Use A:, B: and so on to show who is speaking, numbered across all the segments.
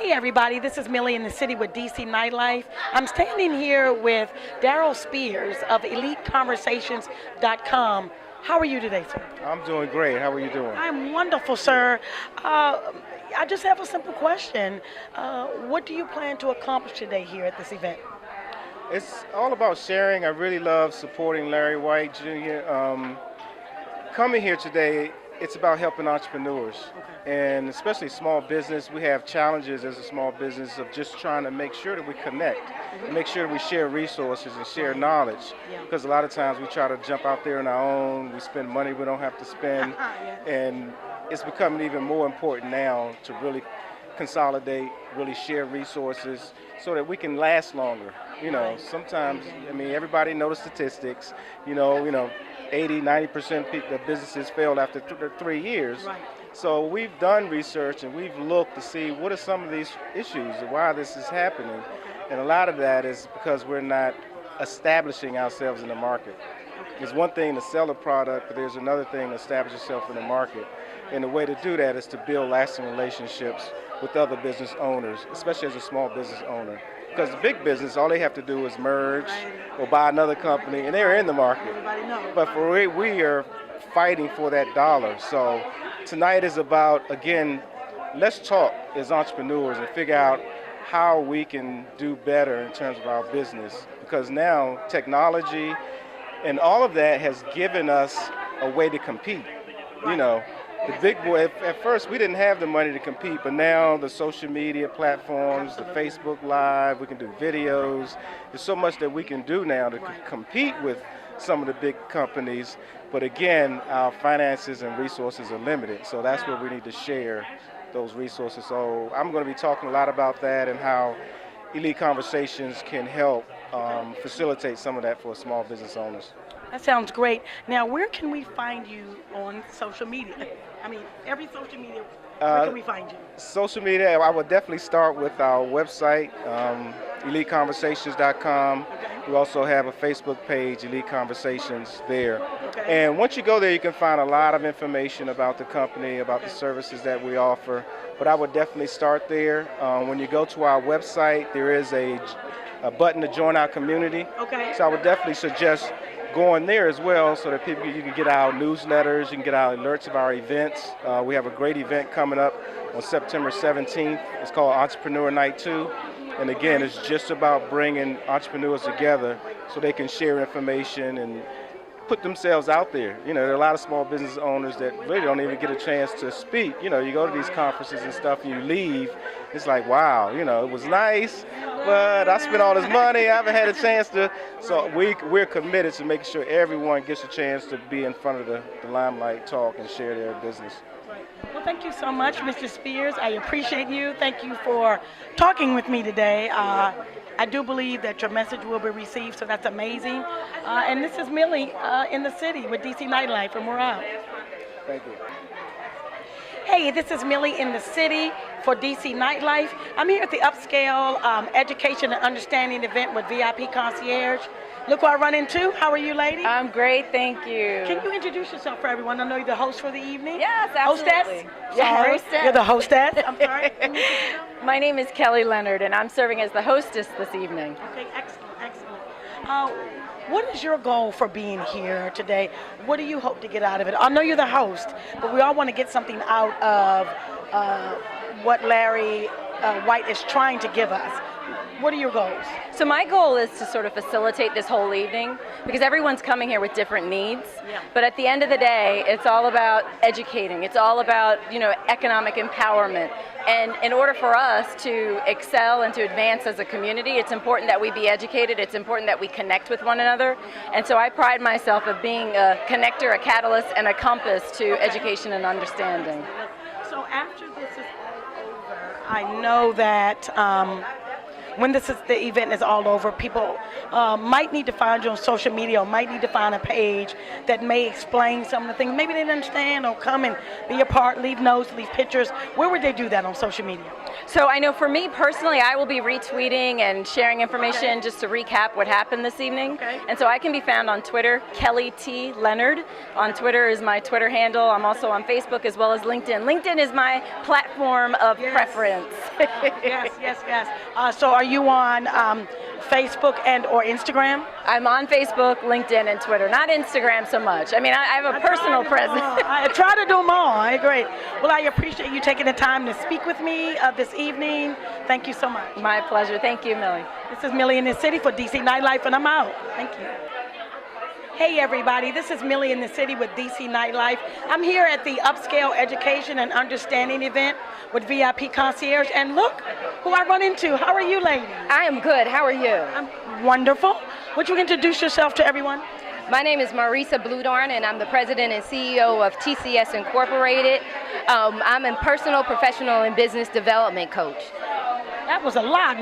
A: Hey everybody, this is Millie in the city with DC Nightlife. I'm standing here with Daryl Spears of EliteConversations.com. How are you today, sir?
B: I'm doing great. How are you doing?
A: I'm wonderful, sir. I just have a simple question. What do you plan to accomplish today here at this event?
B: It's all about sharing. I really love supporting Larry White Jr. Coming here today, it's about helping entrepreneurs. And especially small business. We have challenges as a small business of just trying to make sure that we connect, make sure that we share resources and share knowledge. Because a lot of times we try to jump out there on our own, we spend money we don't have to spend, and it's becoming even more important now to really consolidate, really share resources so that we can last longer. You know, sometimes, I mean, everybody knows the statistics, 80, 90% of businesses fail after 3 years. So we've done research and we've looked to see what are some of these issues and why this is happening. And a lot of that is because we're not establishing ourselves in the market. It's one thing to sell a product, but there's another thing to establish yourself in the market. And the way to do that is to build lasting relationships with other business owners, especially as a small business owner. Because the big business, all they have to do is merge or buy another company, and they're in the market. But we are fighting for that dollar. So tonight is about, again, let's talk as entrepreneurs and figure out how we can do better in terms of our business. Because now technology and all of that has given us a way to compete. The big boy, at first we didn't have the money to compete, but now the social media platforms, the Facebook Live, we can do videos. There's so much that we can do now to compete with some of the big companies. But again, our finances and resources are limited. So that's where we need to share those resources. So I'm going to be talking a lot about that and how Elite Conversations can help facilitate some of that for small business owners.
A: That sounds great. Now, where can we find you on social media? I mean, every social media, where can we find you?
B: Social media, I would definitely start with our website, EliteConversations.com. We also have a Facebook page, Elite Conversations, there. And once you go there, you can find a lot of information about the company, about the services that we offer. But I would definitely start there. When you go to our website, there is a button to join our community. So I would definitely suggest going there as well so that you can get our newsletters, you can get our alerts of our events. We have a great event coming up on September 17th. It's called Entrepreneur Night 2. And again, it's just about bringing entrepreneurs together so they can share information and put themselves out there. There are a lot of small business owners that really don't even get a chance to speak. You go to these conferences and stuff and you leave, it's like, wow, it was nice, but I spent all this money, I haven't had a chance to. So we're committed to making sure everyone gets a chance to be in front of the limelight, talk, and share their business.
A: Well, thank you so much, Mr. Spears. I appreciate you. Thank you for talking with me today. I do believe that your message will be received, so that's amazing. And this is Millie in the city with DC Nightlife, and we're out.
B: Thank you.
A: Hey, this is Millie in the city for DC Nightlife. I'm here at the Upscale Education and Understanding event with VIP Concierge. Look who I run into. How are you, lady?
C: I'm great, thank you.
A: Can you introduce yourself for everyone? I know you're the host for the evening.
C: Yes, absolutely.
A: Hostess? Sorry, hostess. You're the hostess. I'm sorry.
C: My name is Kelly Leonard, and I'm serving as the hostess this evening.
A: Okay, excellent, excellent. What is your goal for being here today? What do you hope to get out of it? I know you're the host, but we all want to get something out of what Larry White is trying to give us. What are your goals?
C: So my goal is to sort of facilitate this whole evening because everyone's coming here with different needs. But at the end of the day, it's all about educating. It's all about, economic empowerment. And in order for us to excel and to advance as a community, it's important that we be educated. It's important that we connect with one another. And so I pride myself of being a connector, a catalyst, and a compass to education and understanding.
A: So after this is over, I know that when the event is all over, people might need to find you on social media or might need to find a page that may explain some of the things. Maybe they didn't understand or come and be a part, leave notes, leave pictures. Where would they do that on social media?
C: So I know for me personally, I will be retweeting and sharing information just to recap what happened this evening. And so I can be found on Twitter, Kelly T. Leonard. On Twitter is my Twitter handle. I'm also on Facebook as well as LinkedIn. LinkedIn is my platform of preference.
A: Yes. So are you on Facebook and or Instagram?
C: I'm on Facebook, LinkedIn, and Twitter. Not Instagram so much. I mean, I have a personal presence.
A: I try to do them all. Great. Well, I appreciate you taking the time to speak with me this evening. Thank you so much.
C: My pleasure. Thank you, Millie.
A: This is Millie in the City for DC Nightlife, and I'm out. Thank you. Hey everybody, this is Millie in the City with DC Nightlife. I'm here at the Upscale Education and Understanding event with VIP Concierge, and look who I run into. How are you, ladies?
C: I am good. How are you?
A: I'm wonderful. Would you introduce yourself to everyone?
C: My name is Marisa Bludorn, and I'm the president and CEO of TCS Incorporated. I'm a personal, professional, and business development coach.
A: That was a lot.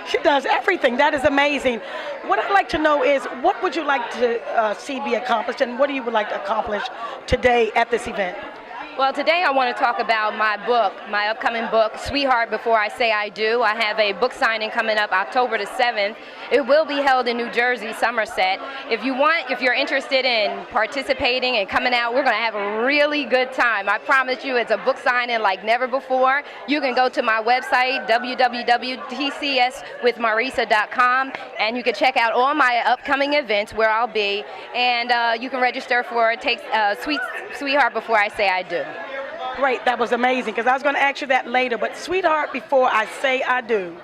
A: She does everything. That is amazing. What I'd like to know is, what would you like to see be accomplished, and what do you would like to accomplish today at this event?
C: Well, today I want to talk about my book, my upcoming book, Sweetheart Before I Say I Do. I have a book signing coming up October the 7th. It will be held in New Jersey, Somerset. If you're interested in participating and coming out, we're going to have a really good time. I promise you, it's a book signing like never before. You can go to my website, www.tcswithmarisa.com, and you can check out all my upcoming events where I'll be, and you can register for Sweetheart Before I Say I Do.
A: Great, that was amazing, because I was going to ask you that later, but Sweetheart Before I Say I Do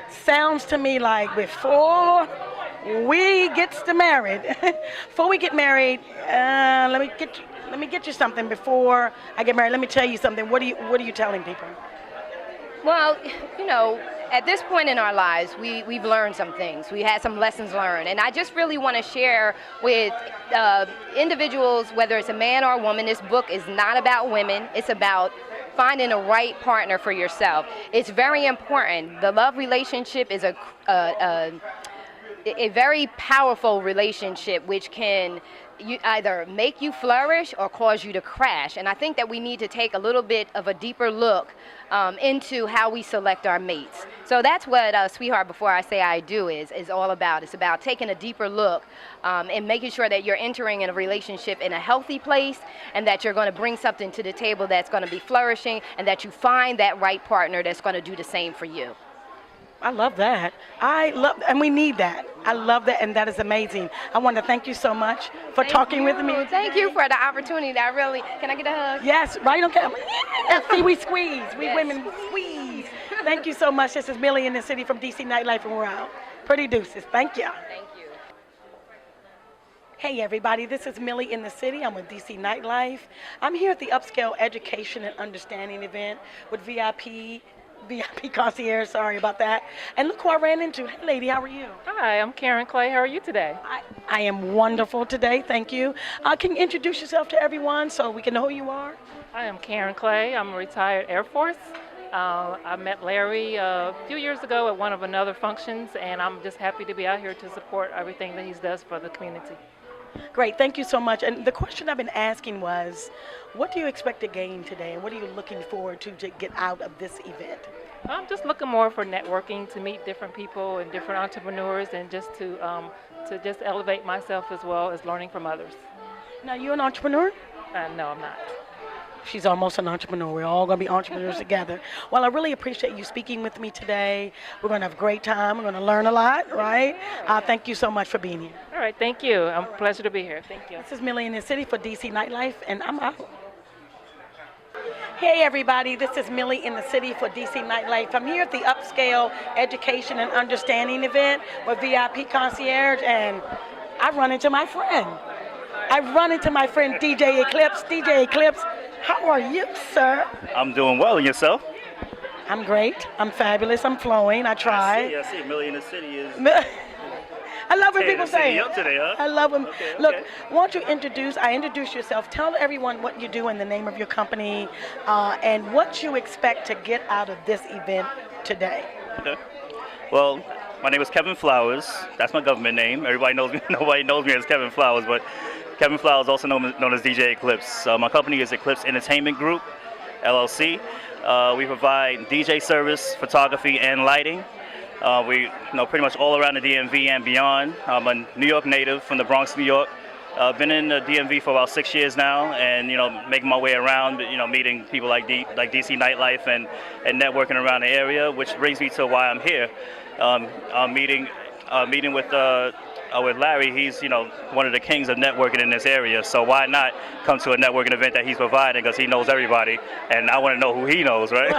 A: sounds to me like before we get married. Before we get married, let me get you something before I get married. Let me tell you something. What are you telling people?
C: Well, you know, at this point in our lives, we've learned some things. We had some lessons learned. And I just really want to share with individuals, whether it's a man or a woman, this book is not about women. It's about finding a right partner for yourself. It's very important. The love relationship is a very powerful relationship, which can either make you flourish or cause you to crash. And I think that we need to take a little bit of a deeper look into how we select our mates. So that's what Sweetheart Before I Say I Do is all about. It's about taking a deeper look and making sure that you're entering in a relationship in a healthy place, and that you're going to bring something to the table that's going to be flourishing, and that you find that right partner that's going to do the same for you.
A: I love that. And we need that. I love that, and that is amazing. I want to thank you so much for talking with me.
C: Thank you for the opportunity. Can I get a hug?
A: Yes, right on camera. Yes, see, we squeeze. We women squeeze. Thank you so much. This is Millie in the City from DC Nightlife, and we're out. Pretty deuces. Thank you.
C: Thank you.
A: Hey everybody, this is Millie in the City. I'm with DC Nightlife. I'm here at the Upscale Education and Understanding event with VIP Concierge, sorry about that. And look who I ran into. Hey lady, how are you?
D: Hi, I'm Karen Clay. How are you today?
A: I am wonderful today, thank you. Can you introduce yourself to everyone so we can know who you are?
D: I am Karen Clay. I'm a retired Air Force. I met Larry a few years ago at one of another functions, and I'm just happy to be out here to support everything that he does for the community.
A: Great, thank you so much. And the question I've been asking was, what do you expect to gain today, and what are you looking forward to get out of this event?
D: I'm just looking more for networking, to meet different people and different entrepreneurs, and just to just elevate myself as well as learning from others.
A: Now, you an entrepreneur?
D: No, I'm not.
A: She's almost an entrepreneur. We're all going to be entrepreneurs together. Well, I really appreciate you speaking with me today. We're going to have a great time. We're going to learn a lot, right? Thank you so much for being here.
D: All right, thank you. A pleasure to be here. Thank you.
A: This is Millie in the City for DC Nightlife, and I'm out. Hey everybody, this is Millie in the City for DC Nightlife. I'm here at the Upscale Education and Understanding event with VIP Concierge, and I run into my friend. DJ Eclipse. DJ Eclipse, how are you, sir?
E: I'm doing well, and yourself?
A: I'm great. I'm fabulous. I'm flowing. I try.
E: I see. Millie in the City is...
A: I love when people say
E: up today, huh?
A: I love when.
E: Okay.
A: Look, won't you introduce yourself? Tell everyone what you do and the name of your company, and what you expect to get out of this event today.
E: Okay. Well, my name is Kevin Flowers. That's my government name. Everybody knows me. Nobody knows me as Kevin Flowers, but Kevin Flowers, also known as DJ Eclipse. My company is Eclipse Entertainment Group, LLC. We provide DJ service, photography, and lighting. We pretty much all around the DMV and beyond. I'm a New York native from the Bronx, New York. Been in the DMV for about 6 years now, and making my way around, meeting people like DC Nightlife and networking around the area, which brings me to why I'm here. Meeting with Larry. He's one of the kings of networking in this area, so why not come to a networking event that he's providing, because he knows everybody and I want to know who he knows, right?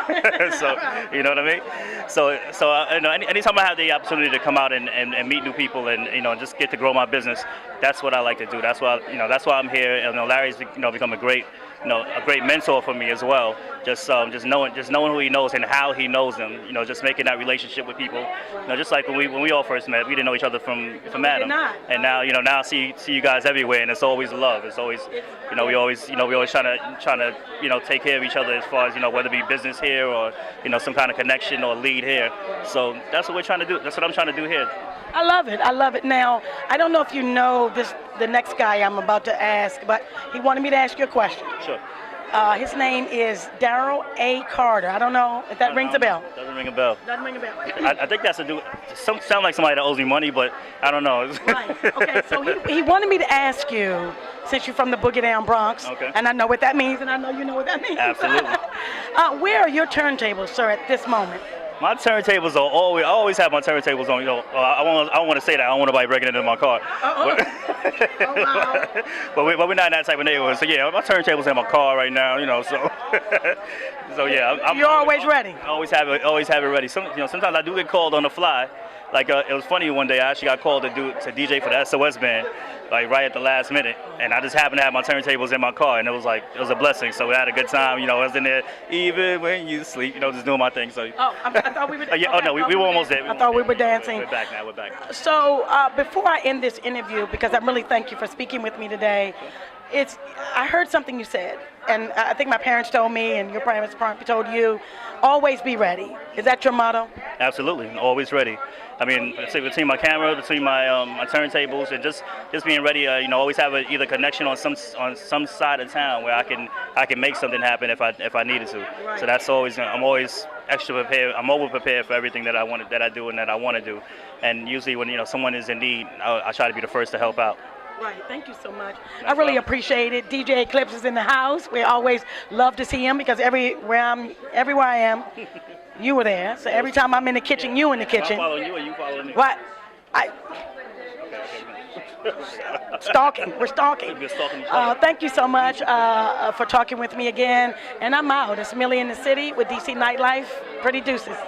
E: So you know what I mean. So anytime I have the opportunity to come out and meet new people and just get to grow my business, that's what I like to do. That's why I'm here. Larry's become a great mentor for me as well. Just knowing who he knows and how he knows them. Just making that relationship with people. Just like when we all first met, we didn't know each other from Adam, and now see you guys everywhere, and it's always love. It's always we always trying to take care of each other as far as whether it be business here or some kind of connection or lead here. So that's what we're trying to do. That's what I'm trying to do here.
A: I love it. I love it. Now, I don't know if you know the next guy I'm about to ask, but he wanted me to ask you a question.
E: Sure.
A: His name is Daryl A. Carter. I don't know if that rings a bell.
E: Doesn't ring a bell.
A: Doesn't ring a bell.
E: I think that's sound like somebody that owes me money, but I don't know.
A: Right. Okay. So he wanted me to ask you, since you're from the Boogie Down Bronx,
E: okay,
A: and I know what that means, and I know you know what that means.
E: Absolutely.
A: Where are your turntables, sir, at this moment?
E: My turntables I always have my turntables on. I don't want to say that. I don't want nobody breaking into my car.
A: Oh wow.
E: But we're not in that type of neighborhood. So yeah, my turntable's in my car right now. So so yeah.
A: You're always ready.
E: I always have it ready. Sometimes I do get called on the fly. Like it was funny one day. I actually got called to DJ for the SOS band, like right at the last minute, and I just happened to have my turntables in my car, and it was a blessing. So we had a good time. I was in there even when you sleep, just doing my thing. So
A: I thought we were.
E: yeah, oh no, we were almost there.
A: I thought we were dancing.
E: We're back now. We're back.
A: So before I end this interview, because I really thank you for speaking with me today, I heard something you said, and I think my parents told me, and your parents probably told you, always be ready. Is that your motto?
E: Absolutely, always ready. I mean, between my camera, between my turntables, and just being ready. Always have either connection on some side of town where I can make something happen if I needed to.
A: Right. So
E: that's always, I'm always extra prepared. I'm over prepared for everything that I do and that I want to do. And usually when someone is in need, I try to be the first to help out.
A: Right, thank you so much. I really appreciate it. DJ Eclipse is in the house. We always love to see him because everywhere I am, you were there. So every time I'm in the kitchen, you in the kitchen.
E: I'm following you or you following me?
A: What?
E: Okay.
A: Stalking. We're stalking.
E: We're stalking each other.
A: Thank you so much for talking with me again. And I'm out. It's Millie in the City with DC Nightlife. Pretty deuces.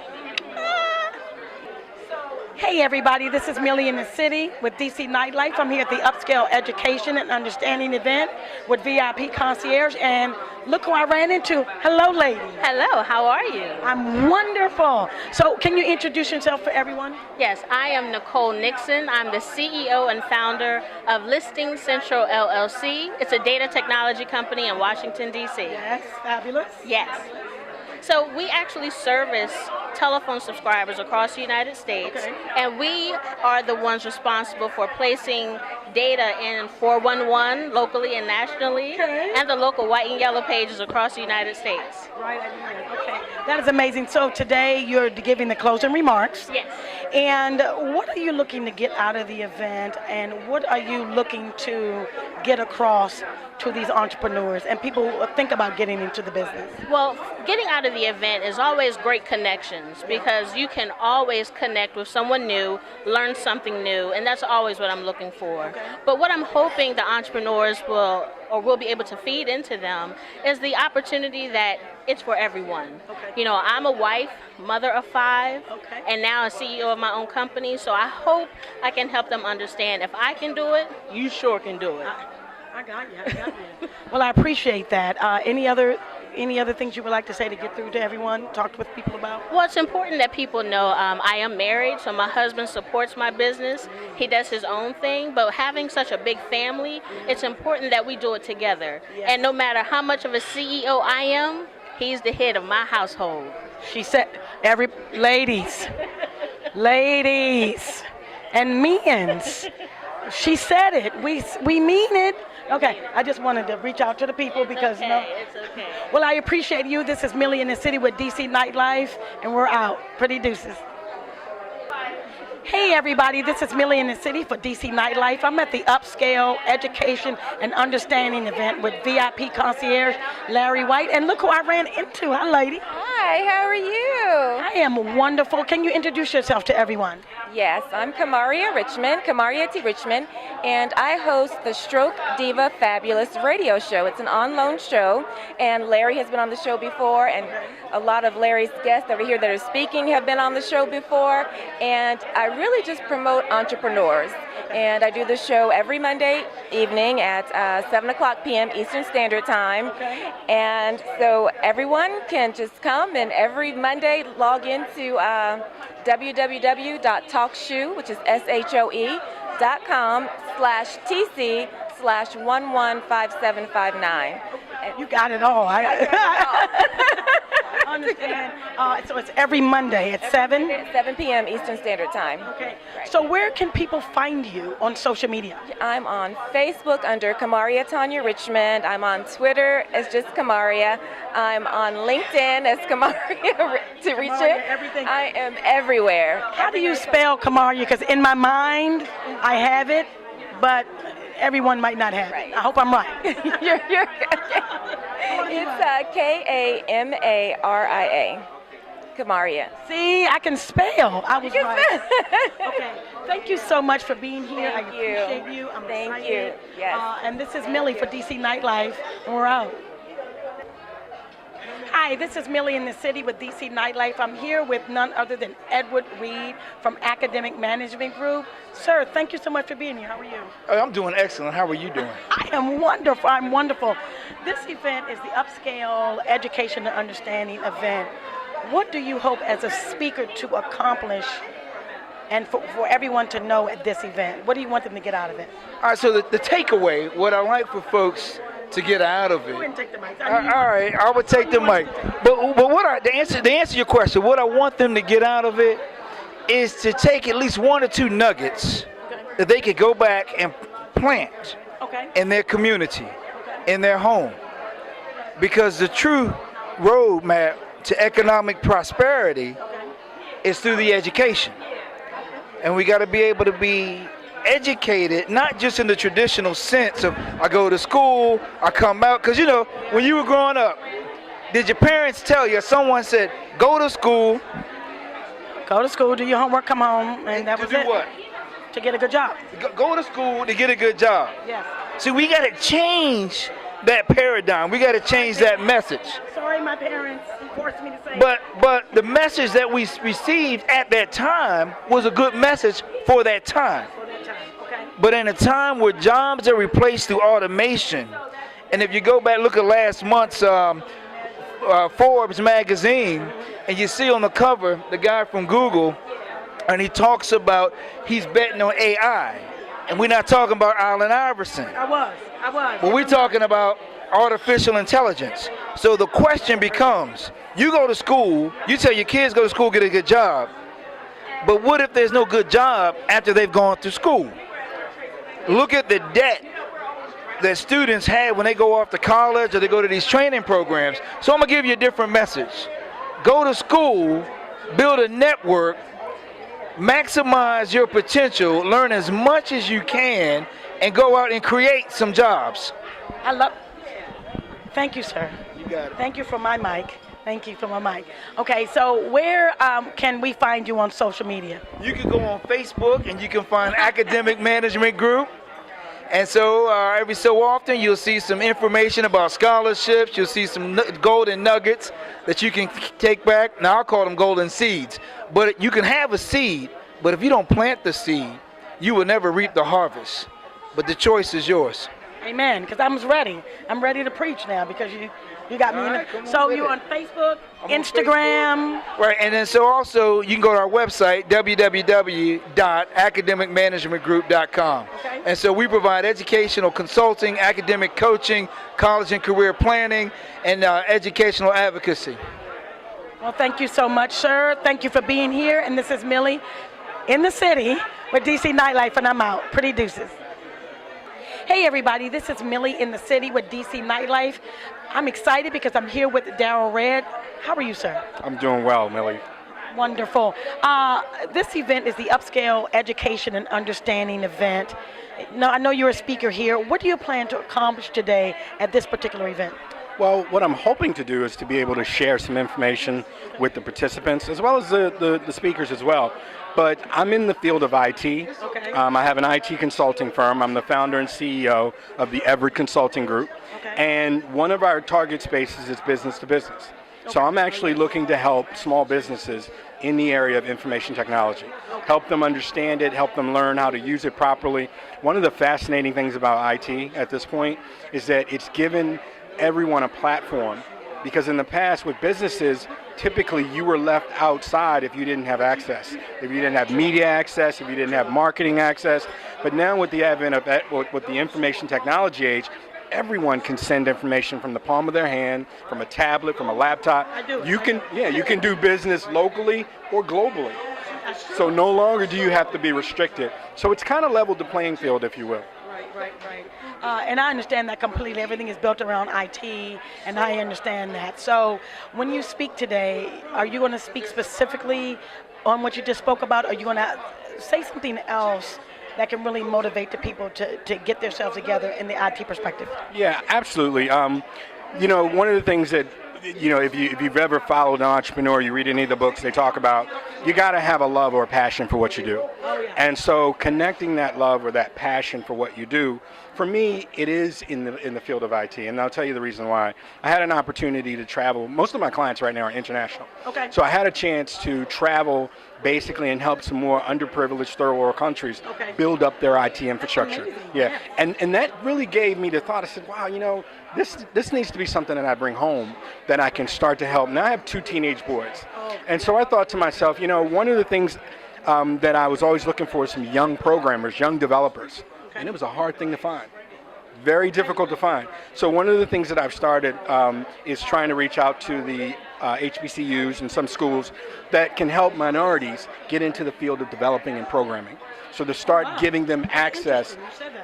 A: Hey everybody, this is Millie in the City with DC Nightlife. I'm here at the Upscale Education and Understanding event with VIP concierge, and look who I ran into. Hello, lady.
F: Hello, how are you?
A: I'm wonderful. So can you introduce yourself for everyone?
F: Yes, I am Nicole Nixon. I'm the CEO and founder of Listing Central LLC. It's a data technology company in Washington, D.C.
A: Yes, fabulous.
F: Yes. So we actually service telephone subscribers across the United States,
A: Okay.
F: and we are the ones responsible for placing data in 411 locally and nationally,
A: Okay.
F: and the local white and yellow pages across the United States.
A: Right, okay. That is amazing. So today you're giving the closing remarks.
F: Yes.
A: And what are you looking to get out of the event, and what are you looking to get across to these entrepreneurs and people who think about getting into the business?
F: Well, getting out of the event is always great connections, because you can always connect with someone new, learn something new, and that's always what I'm looking for.
A: Okay.
F: But what I'm hoping the entrepreneurs will be able to feed into them is the opportunity that it's for everyone.
A: Okay.
F: I'm a wife, mother of 5,
A: Okay.
F: and now a CEO of my own company, so I hope I can help them understand if I can do it, you sure can do it.
A: I got you. Well, I appreciate that. Any other things you would like to say to get through to everyone, talk with people about?
F: Well, it's important that people know I am married, so my husband supports my business. He does his own thing, but having such a big family, it's important that we do it together.
A: Yes.
F: And no matter how much of a CEO I am, he's the head of my household.
A: She said, ladies, and men's. She said it. We mean it. Okay, I just wanted to reach out to the people because,
F: It's okay.
A: Well, I appreciate you. This is Millie in the City with DC Nightlife, and we're out. Pretty deuces. Hey everybody, this is Millie in the City for DC Nightlife. I'm at the Upscale Education and Understanding event with VIP concierge Larry White. And look who I ran into. Hi, lady.
G: Hi, how are you?
A: I am wonderful. Can you introduce yourself to everyone?
G: Yes, I'm Kamaria Richmond, Kamaria T. Richmond, and I host the Stroke Diva Fabulous radio show. It's an on-loan show, and Larry has been on the show before, and a lot of Larry's guests over here that are speaking have been on the show before, and I really just promote entrepreneurs. And I do the show every Monday evening at 7 o'clock p.m. Eastern Standard Time. And so everyone can just come and every Monday log into www.talkshoe, which is SHOE.com/TC/115759.
A: You got it all. I understand. So it's every Monday at 7?
G: At 7 p.m. Eastern Standard Time.
A: Okay. So where can people find you on social media?
G: I'm on Facebook under Kamaria Tanya Richmond. I'm on Twitter as just Kamaria. I'm on LinkedIn as Kamaria to reach it.
A: Everything.
G: I am everywhere.
A: How do you spell Kamaria? Because in my mind, I have it, but everyone might not have it. I hope I'm right.
G: You're It's Kamaria. Kamaria.
A: See, I can spell. I was right. Okay. Thank you so much for being here.
G: Thank
A: I appreciate you. I'm
G: Thank
A: excited.
G: you. Yes.
A: And this is Millie for DC Nightlife, and we're out. Hi, this is Millie in the City with DC Nightlife. I'm here with none other than Edward Reed from Academic Management Group. Sir, thank you so much for being here. How are you?
H: I'm doing excellent. How are you doing?
A: I am wonderful. I'm wonderful. This event is the Upscale Education and Understanding event. What do you hope as a speaker to accomplish and for everyone to know at this event? What do you want them to get out of it?
H: All right, so the takeaway, what I like for folks to get out of it.
A: Go ahead and take the mic.
H: All right, I would take the mic. But to answer your question, what I want them to get out of it is to take at least 1 or 2 nuggets that they could go back and plant in their community, in their home. Because the true roadmap to economic prosperity is through the education. And we got to be able to be educated, not just in the traditional sense of I go to school, I come out. Because, you know, when you were growing up, did your parents tell you, someone said, go to school,
A: do your homework, come home, and that was it?
H: To do what?
A: To get a good job.
H: Go to school to get a good job.
A: Yes.
H: See, we got to change that paradigm. We got to change that message.
A: Sorry, my parents forced me to say
H: But the message that we received at that time was a good message for that time. But in a time where jobs are replaced through automation, and if you go back, look at last month's Forbes magazine, and you see on the cover the guy from Google, and he talks about he's betting on AI. And we're not talking about Allen Iverson.
A: I was.
H: But we're talking about artificial intelligence. So the question becomes, you go to school, you tell your kids go to school, get a good job. But what if there's no good job after they've gone through school? Look at the debt that students have when they go off to college or they go to these training programs. So I'm going to give you a different message. Go to school, build a network, maximize your potential, learn as much as you can, and go out and create some jobs.
A: Thank you, sir.
H: You got it.
A: Thank you for my mic. Okay, so where can we find you on social media?
H: You can go on Facebook and you can find Academic Management Group. And so every so often you'll see some information about scholarships. You'll see some golden nuggets that you can take back. Now I call them golden seeds. But you can have a seed, but if you don't plant the seed, you will never reap the harvest. But the choice is yours.
A: Amen, because I'm ready. I'm ready to preach now because you got me. So you're on Facebook, Instagram.
H: Right, and then so also you can go to our website, www.academicmanagementgroup.com.
A: Okay.
H: And so we provide educational consulting, academic coaching, college and career planning, and educational advocacy.
A: Well, thank you so much, sir. Thank you for being here. And this is Millie in the City with DC Nightlife, and I'm out. Pretty deuces. Hey everybody, this is Millie in the City with DC Nightlife. I'm excited because I'm here with Darryl Red. How are you, sir?
I: I'm doing well, Millie.
A: Wonderful. This event is the Upscale Education and Understanding event. Now, I know you're a speaker here. What do you plan to accomplish today at this particular event?
I: Well, what I'm hoping to do is to be able to share some information with the participants as well as the speakers as well. But I'm in the field of IT.
A: Okay.
I: I have an IT consulting firm. I'm the founder and CEO of the Everett Consulting Group.
A: Okay.
I: And one of our target spaces is business to business. So I'm actually looking to help small businesses in the area of information technology. Help them understand it, help them learn how to use it properly. One of the fascinating things about IT at this point is that it's given everyone a platform, because in the past with businesses, typically you were left outside if you didn't have access, if you didn't have media access, if you didn't have marketing access. But now with the advent of with the information technology age, everyone can send information from the palm of their hand, from a tablet, from a laptop. You can do business locally or globally. So no longer do you have to be restricted. So it's kind of leveled the playing field, if you will.
A: Right. And I understand that completely. Everything is built around IT, and I understand that. So when you speak today, are you going to speak specifically on what you just spoke about? Or are you going to say something else that can really motivate the people to get themselves together in the IT perspective?
I: Yeah, absolutely. One of the things that, if you've ever followed an entrepreneur, you read any of the books they talk about, you got to have a love or a passion for what you do.
A: Oh, yeah.
I: And so connecting that love or that passion for what you do, for me, it is in the field of IT, and I'll tell you the reason why. I had an opportunity to travel. Most of my clients right now are international.
A: Okay.
I: So I had a chance to travel basically and help some more underprivileged third world countries build up their IT infrastructure.
A: Amazing.
I: Yeah, and that really gave me the thought. I said, wow, this needs to be something that I bring home that I can start to help. Now I have 2 teenage boys, and so I thought to myself, one of the things that I was always looking for is some young programmers, young developers, and it was a hard thing to find. Very difficult to find. So one of the things that I've started is trying to reach out to the HBCUs and some schools that can help minorities get into the field of developing and programming. So to start giving them access,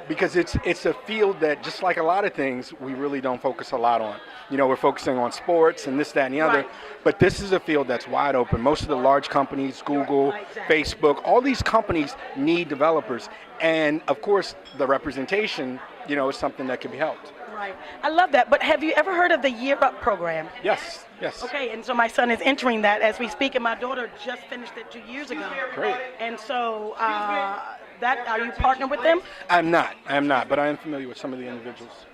I: because it's a field that, just like a lot of things, we really don't focus a lot on. We're focusing on sports and this, that, and the other, but this is a field that's wide open. Most of the large companies, Google, Facebook, all these companies need developers. And of course, the representation, is something that can be helped.
A: Right. I love that. But have you ever heard of the Year Up program?
I: Yes.
A: Okay, and so my son is entering that as we speak, and my daughter just finished it 2 years ago.
I: Great.
A: And so are you partnered with them?
I: I'm not, but I am familiar with some of the individuals.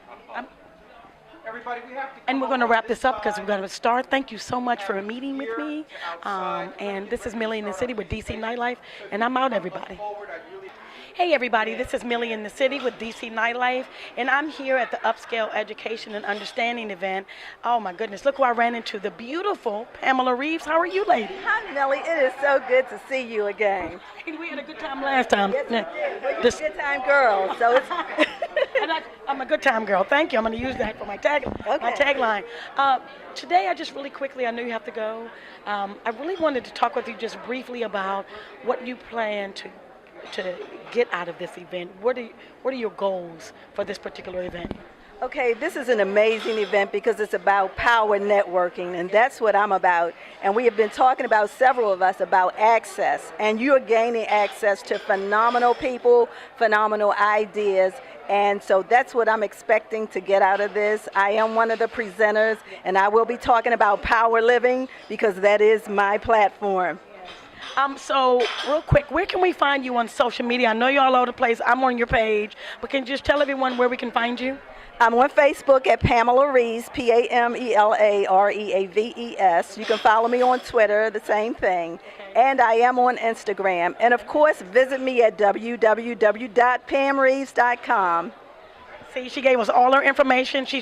A: And we're going to wrap this up because we're going to start. Thank you so much for meeting with me. And this is Millie in the City with DC Nightlife, and I'm out, everybody. Hey everybody, this is Millie in the City with DC Nightlife, and I'm here at the Upscale Education and Understanding event. Oh my goodness, look who I ran into, the beautiful Pamela Reeves. How are you, lady?
J: Hi, Millie. It is so good to see you again.
A: We had a good time last time.
J: Yes, we did. Well, you're a good time girl, so it's...
A: And I'm a good time girl. Thank you. I'm going to use that for my tagline. Today, I just really quickly, I know you have to go. I really wanted to talk with you just briefly about what you plan to get out of this event. What are your goals for this particular event?
J: Okay, this is an amazing event because it's about power networking, and that's what I'm about. And we have been talking about, several of us, about access, and you're gaining access to phenomenal people, phenomenal ideas, and so that's what I'm expecting to get out of this. I am one of the presenters, and I will be talking about power living because that is my platform.
A: So real quick, where can we find you on social media? I know you're all over the place. I'm on your page, but can you just tell everyone where we can find you?
J: I'm on Facebook at Pamela Reeves, PamelaReaves. You can follow me on Twitter, the same thing. And I am on Instagram. And of course, visit me at www.pamreeves.com.
A: See, she gave us all her information. She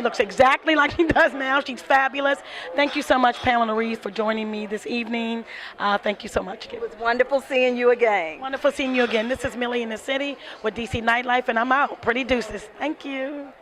A: looks exactly like she does now. She's fabulous. Thank you so much, Pamela Reeves, for joining me this evening. Thank you so much.
J: It was wonderful seeing you again.
A: Wonderful seeing you again. This is Millie in the City with DC Nightlife, and I'm out. Pretty deuces. Thank you.